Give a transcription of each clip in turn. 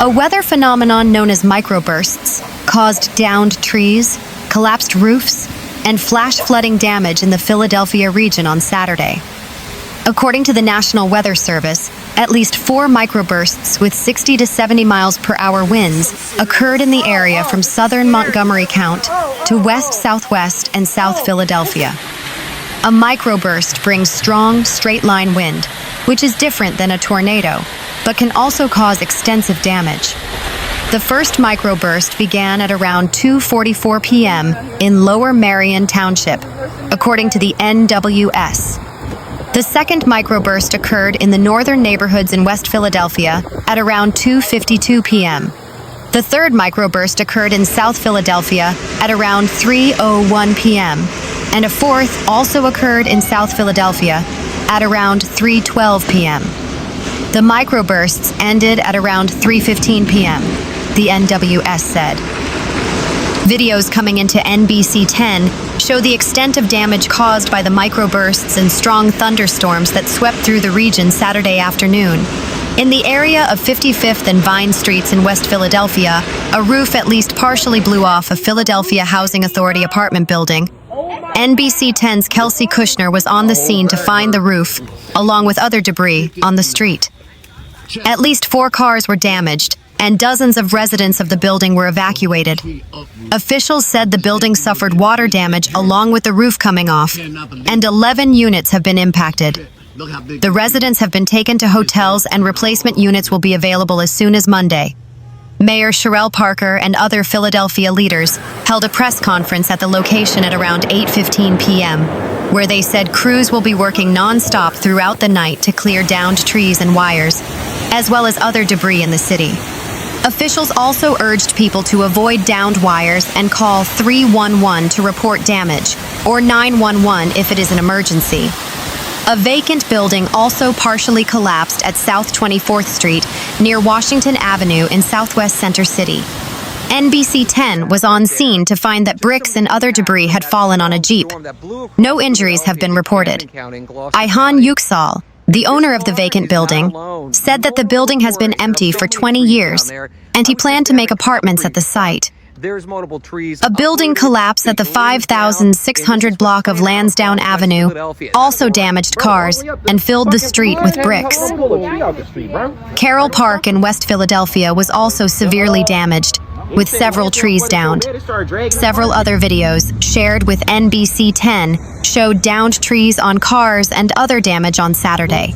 A weather phenomenon known as microbursts caused downed trees, collapsed roofs, and flash flooding damage in the Philadelphia region on Saturday. According to the National Weather Service, at least 4 microbursts with 60 to 70 miles per hour winds occurred in the area from southern Montgomery Count to west-southwest and South Philadelphia. A microburst brings strong, straight-line wind, which is different than a tornado, but can also cause extensive damage. The first microburst began at around 2:44 p.m. in Lower Merion Township, according to the NWS. The second microburst occurred in the northern neighborhoods in West Philadelphia at around 2:52 p.m. The third microburst occurred in South Philadelphia at around 3:01 p.m., and a fourth also occurred in South Philadelphia at around 3:12 p.m. The microbursts ended at around 3:15 p.m., the NWS said. Videos coming into NBC 10 show the extent of damage caused by the microbursts and strong thunderstorms that swept through the region Saturday afternoon. In the area of 55th and Vine Streets in West Philadelphia, a roof at least partially blew off a Philadelphia Housing Authority apartment building. NBC 10's Kelsey Kushner was on the scene to find the roof, along with other debris, on the street. At least 4 cars were damaged, and dozens of residents of the building were evacuated. Officials said the building suffered water damage along with the roof coming off, and 11 units have been impacted. The residents have been taken to hotels, and replacement units will be available as soon as Monday. Mayor Carroll Park and other Philadelphia leaders held a press conference at the location at around 8:15 p.m., where they said crews will be working non-stop throughout the night to clear downed trees and wires, as well as other debris in the city. Officials also urged people to avoid downed wires and call 311 to report damage, or 911 if it is an emergency. A vacant building also partially collapsed at South 24th Street near Washington Avenue in Southwest Center City. NBC 10 was on scene to find that bricks and other debris had fallen on a Jeep. No injuries have been reported. Ihan Yüksel, the owner of the vacant building, said that the building has been empty for 20 years, and he planned to make apartments at the site. A building collapse at the 5,600 block of Lansdowne Avenue also damaged cars and filled the street with bricks. Carroll Park in West Philadelphia was also severely damaged, with several trees downed. Several other videos shared with NBC 10 showed downed trees on cars and other damage on Saturday.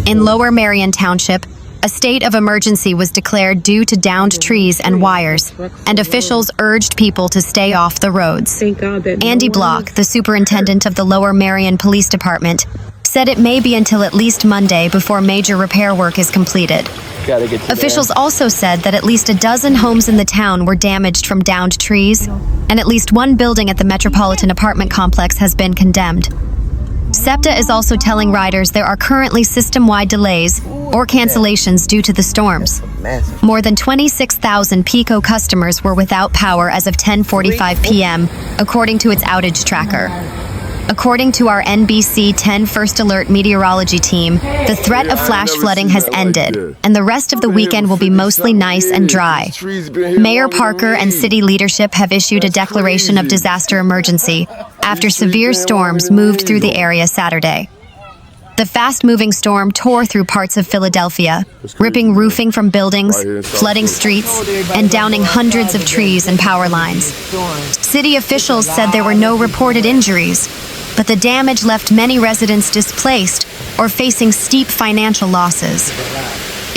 In Lower Merion Township, a state of emergency was declared due to downed trees and wires, and officials urged people to stay off the roads. Andy Block, the superintendent of the Lower Merion Police Department, said it may be until at least Monday before major repair work is completed. Officials also said that at least a dozen homes in the town were damaged from downed trees, and at least 1 building at the Metropolitan Apartment Complex has been condemned. SEPTA is also telling riders there are currently system-wide delays or cancellations due to the storms. More than 26,000 PECO customers were without power as of 10:45 p.m., according to its outage tracker. According to our NBC 10 First Alert meteorology team, the threat of flash flooding has ended, and the rest of the weekend will be mostly nice and dry. Mayor Parker and city leadership have issued a declaration of disaster emergency after severe storms moved through the area Saturday. The fast-moving storm tore through parts of Philadelphia, ripping roofing from buildings, flooding streets, and downing hundreds of trees and power lines. City officials said there were no reported injuries, but the damage left many residents displaced or facing steep financial losses.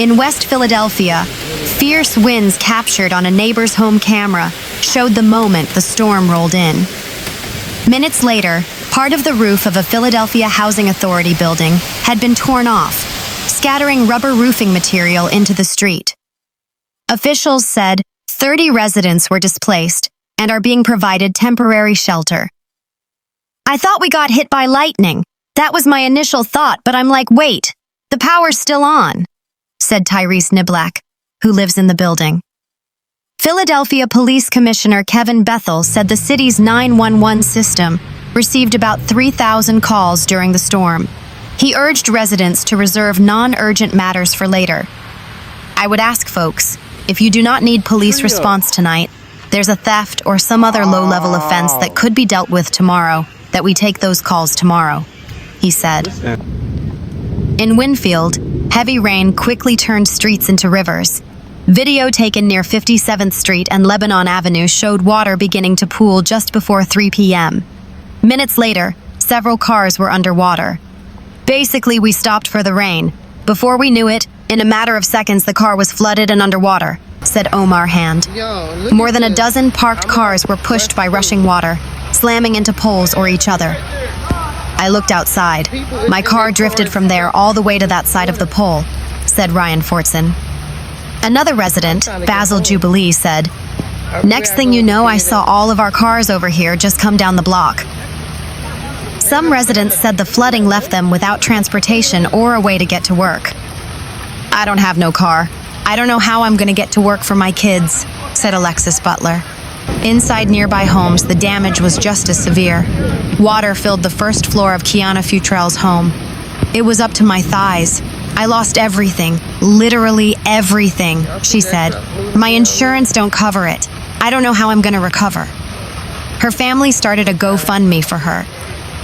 In West Philadelphia, fierce winds captured on a neighbor's home camera showed the moment the storm rolled in. Minutes later, part of the roof of a Philadelphia Housing Authority building had been torn off, scattering rubber roofing material into the street. Officials said 30 residents were displaced and are being provided temporary shelter. "I thought we got hit by lightning. That was my initial thought, but I'm like, wait, the power's still on," said Tyrese Niblack, who lives in the building. Philadelphia Police Commissioner Kevin Bethel said the city's 911 system received about 3,000 calls during the storm. He urged residents to reserve non-urgent matters for later. "I would ask folks, If you do not need police response tonight, there's a theft or some other low-level offense that could be dealt with tomorrow, that we take those calls tomorrow, he said. In Wynnefield, heavy rain quickly turned streets into rivers. Video taken near 57th Street and Lebanon Avenue showed water beginning to pool just before 3 p.m. Minutes later, several cars were underwater. Basically, we stopped for the rain. Before we knew it, in a matter of seconds, the car was flooded and underwater, said Omar Hand. More than a dozen parked cars were pushed by rushing water, slamming into poles or each other. I looked outside. My car drifted from there all the way to that side of the pole, said Ryan Fortson. Another resident, Basil Jubilee, said, "Next thing you know, I saw all of our cars over here just come down the block." Some residents said the flooding left them without transportation or a way to get to work. "I don't have no car. I don't know how I'm going to get to work for my kids," said Alexis Butler. Inside nearby homes, the damage was just as severe. Water filled the first floor of Kiana Futrell's home. "It was up to my thighs. I lost everything, literally everything," she said. "My insurance don't cover it. I don't know how I'm going to recover." Her family started a GoFundMe for her.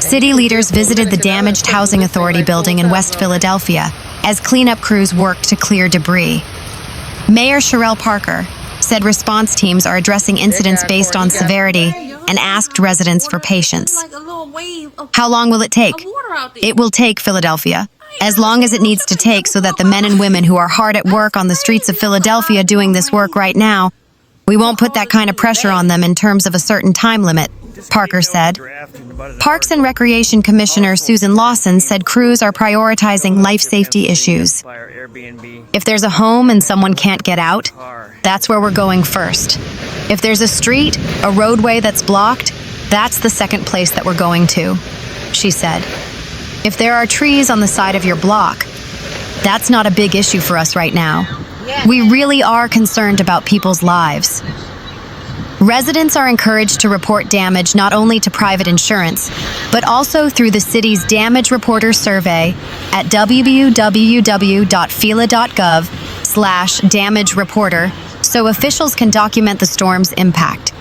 City leaders visited the damaged Housing Authority building in West Philadelphia as cleanup crews worked to clear debris. Mayor Sherelle Parker said response teams are addressing incidents based on severity and asked residents for patience. "How long will it take?" "It will take, Philadelphia, as long as it needs to take, so that the men and women who are hard at work on the streets of Philadelphia doing this work right now, we won't put that kind of pressure on them in terms of a certain time limit," Parker said. Parks and Recreation Commissioner Susan Lawson said crews are prioritizing life safety issues. "If there's a home and someone can't get out, that's where we're going first. If there's a street, a roadway that's blocked, that's the second place that we're going to," she said. "If there are trees on the side of your block, that's not a big issue for us right now. We really are concerned about people's lives." Residents are encouraged to report damage not only to private insurance, but also through the city's Damage Reporter Survey at www.fila.gov/damage reporter, so officials can document the storm's impact.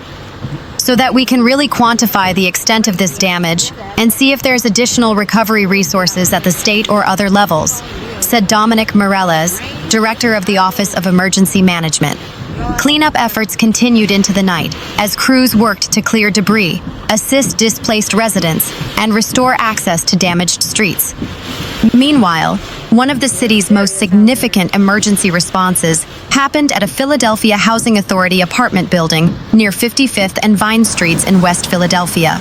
"So that we can really quantify the extent of this damage and see if there's additional recovery resources at the state or other levels," said Dominic Morales, director of the Office of Emergency Management. Cleanup efforts continued into the night as crews worked to clear debris, assist displaced residents, and restore access to damaged streets. Meanwhile, one of the city's most significant emergency responses happened at a Philadelphia Housing Authority apartment building near 55th and Vine Streets in West Philadelphia.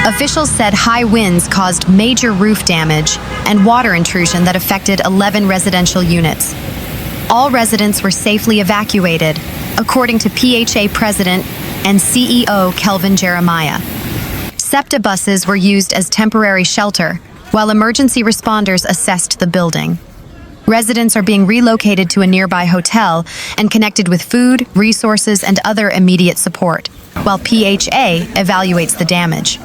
Officials said high winds caused major roof damage and water intrusion that affected 11 residential units. All residents were safely evacuated, according to PHA President and CEO Kelvin Jeremiah. SEPTA buses were used as temporary shelter, while emergency responders assessed the building. Residents are being relocated to a nearby hotel and connected with food, resources, and other immediate support, while PHA evaluates the damage.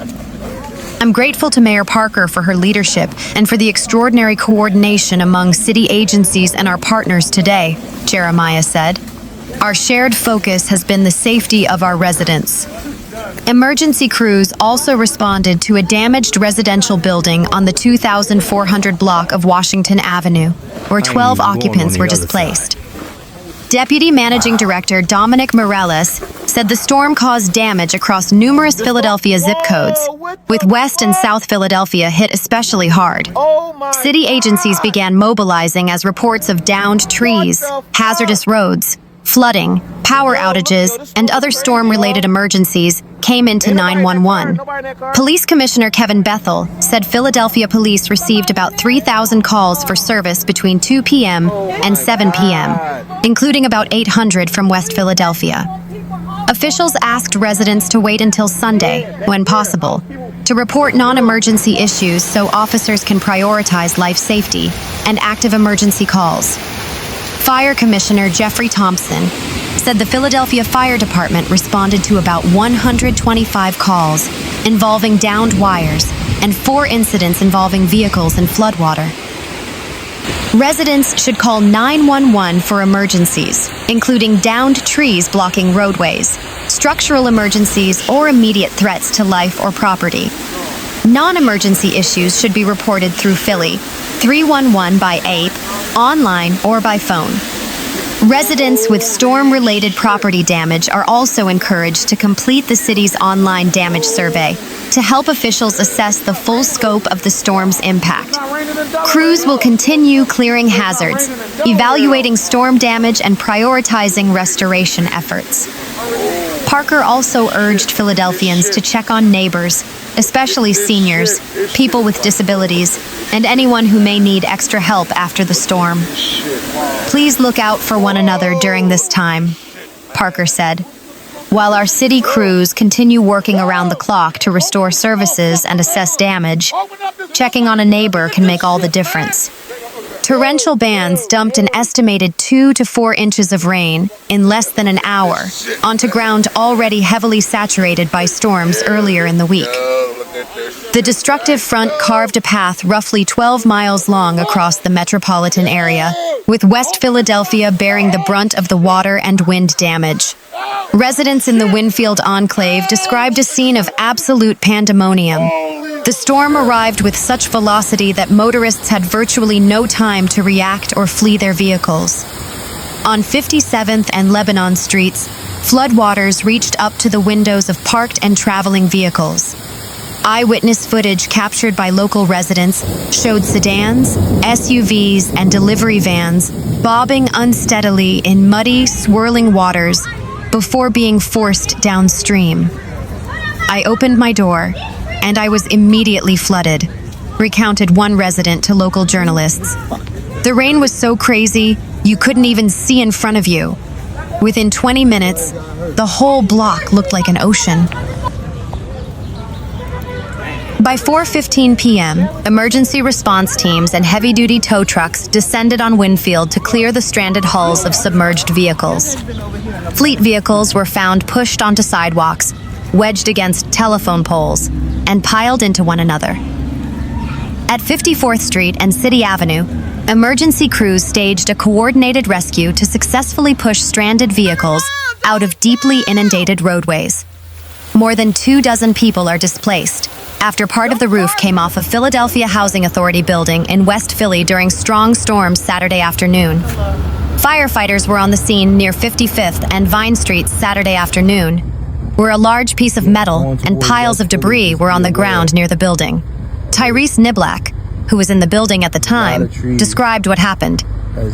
"I'm grateful to Mayor Parker for her leadership and for the extraordinary coordination among city agencies and our partners today," Jeremiah said. "Our shared focus has been the safety of our residents." Emergency crews also responded to a damaged residential building on the 2400 block of Washington Avenue, where 12 occupants were displaced. Deputy Managing Director Dominic Morales said the storm caused damage across numerous Philadelphia zip codes, with West and South Philadelphia hit especially hard. City agencies began mobilizing as reports of downed trees, hazardous roads, flooding, power outages, and other storm-related emergencies came into 911. Police Commissioner Kevin Bethel said Philadelphia police received about 3,000 calls for service between 2 p.m. and 7 p.m., including about 800 from West Philadelphia. Officials asked residents to wait until Sunday, when possible, to report non-emergency issues so officers can prioritize life safety and active emergency calls. Fire Commissioner Jeffrey Thompson said the Philadelphia Fire Department responded to about 125 calls involving downed wires and 4 incidents involving vehicles in floodwater. Residents should call 911 for emergencies, including downed trees blocking roadways, structural emergencies, or immediate threats to life or property. Non-emergency issues should be reported through Philly 311 by APE, online, or by phone. Residents with storm-related property damage are also encouraged to complete the city's online damage survey to help officials assess the full scope of the storm's impact. Crews will continue clearing hazards, evaluating storm damage, and prioritizing restoration efforts. Parker also urged Philadelphians to check on neighbors, especially seniors, people with disabilities, and anyone who may need extra help after the storm. Please look out for one another during this time, Parker said. While our city crews continue working around the clock to restore services and assess damage, checking on a neighbor can make all the difference. Torrential bands dumped an estimated 2 to 4 inches of rain in less than an hour onto ground already heavily saturated by storms earlier in the week. The destructive front carved a path roughly 12 miles long across the metropolitan area, with West Philadelphia bearing the brunt of the water and wind damage. Residents in the Wynnefield enclave described a scene of absolute pandemonium. The storm arrived with such velocity that motorists had virtually no time to react or flee their vehicles. On 57th and Lebanon Streets, floodwaters reached up to the windows of parked and traveling vehicles. Eyewitness footage captured by local residents showed sedans, SUVs, and delivery vans bobbing unsteadily in muddy, swirling waters before being forced downstream. I opened my door, and I was immediately flooded, recounted one resident to local journalists. The rain was so crazy, you couldn't even see in front of you. Within 20 minutes, the whole block looked like an ocean. By 4:15 p.m., emergency response teams and heavy-duty tow trucks descended on Wynnefield to clear the stranded hulls of submerged vehicles. Fleet vehicles were found pushed onto sidewalks, wedged against telephone poles, and piled into one another. At 54th Street and City Avenue, emergency crews staged a coordinated rescue to successfully push stranded vehicles out of deeply inundated roadways. More than 24 people are displaced after part of the roof came off a Philadelphia Housing Authority building in West Philly during strong storms Saturday afternoon. Firefighters were on the scene near 55th and Vine Streets Saturday afternoon, where a large piece of metal and piles of debris were on the ground near the building. Tyrese Niblack, who was in the building at the time, described what happened.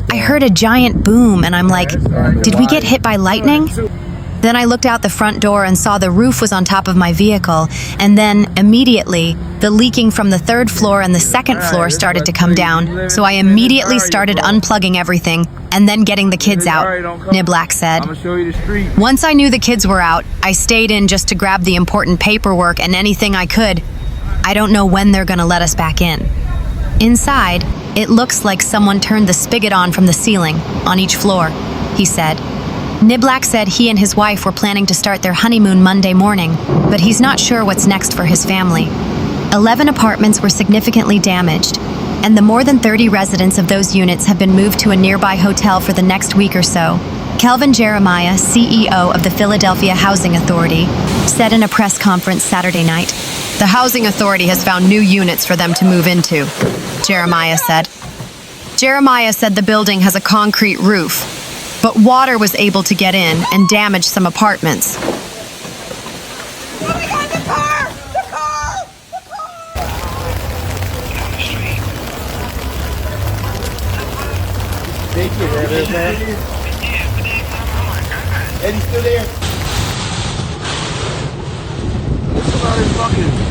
I heard a giant boom and I'm like, did we get hit by lightning? Then I looked out the front door and saw the roof was on top of my vehicle, and then, immediately, the leaking from the 3rd floor and the 2nd floor started to come down, so I immediately started unplugging everything and then getting the kids out, Niblack said. Once I knew the kids were out, I stayed in just to grab the important paperwork and anything I could. I don't know when they're gonna let us back in. Inside, it looks like someone turned the spigot on from the ceiling, on each floor, he said. Niblack said he and his wife were planning to start their honeymoon Monday morning, but he's not sure what's next for his family. 11 apartments were significantly damaged, and the more than 30 residents of those units have been moved to a nearby hotel for the next week or so. Kelvin Jeremiah, CEO of the Philadelphia Housing Authority, said in a press conference Saturday night, "The Housing Authority has found new units for them to move into," Jeremiah said. Jeremiah said the building has a concrete roof, but water was able to get in and damage some apartments. Thank you. There it is, man. Eddie's still there. Somebody's fucking.